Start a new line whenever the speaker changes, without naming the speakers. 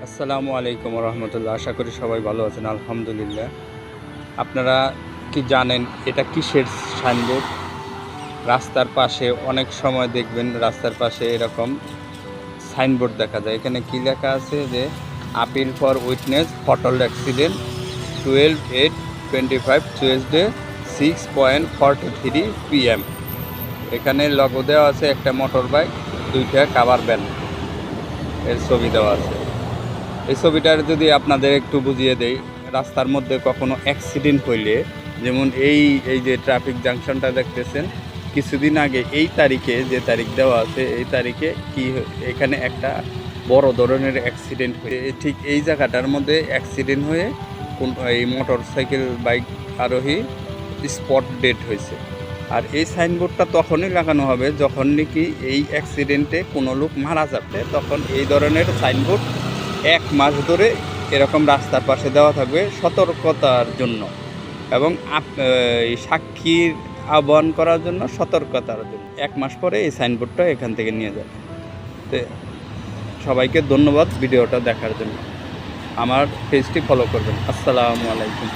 আসসালামু আলাইকুম রহমতুল্লাহ। আশা করি সবাই ভালো আছেন, আলহামদুলিল্লাহ। আপনারা কি জানেন এটা কিসের সাইনবোর্ড? রাস্তার পাশে অনেক সময় দেখবেন রাস্তার পাশে এরকম সাইনবোর্ড দেখা যায়। এখানে কি লেখা আছে যে appeal for witness fatal accident 12/8/25 Tuesday 6:43 PM। এখানে লগো দেওয়া আছে একটা মোটর বাইক, দুইটা কাভার ভ্যান এর ছবি দেওয়া আছে। এই ছবিটার যদি আপনাদের একটু বুঝিয়ে দেই, রাস্তার মধ্যে কখনো অ্যাক্সিডেন্ট হইলে, যেমন এই এই যে ট্রাফিক জাংশনটা দেখতেছেন, কিছুদিন আগে এই তারিখে যে তারিখ দেওয়া আছে এই তারিখে এখানে একটা বড় ধরনের অ্যাক্সিডেন্ট হয়ে ঠিক এই জায়গাটার মধ্যে অ্যাক্সিডেন্ট হয়ে এই মোটর সাইকেল বাইক আরোহী স্পট ডেড হয়েছে। আর এই সাইনবোর্ডটা তখনই লাগানো হবে যখন নাকি এই অ্যাক্সিডেন্টে কোনো লোক মারা যাবে, তখন এই ধরনের সাইনবোর্ড 1 মাস ধরে এরকম রাস্তার পাশে দেওয়া থাকবে সতর্কতার জন্য, এবং সাক্ষীর আহ্বান করার জন্য, সতর্কতার জন্য। 1 মাস পরে এই সাইনবোর্ডটা এখান থেকে নিয়ে যাবে। তো সবাইকে ধন্যবাদ ভিডিওটা দেখার জন্য। আমার পেজটি ফলো করবেন। আসসালামু আলাইকুম।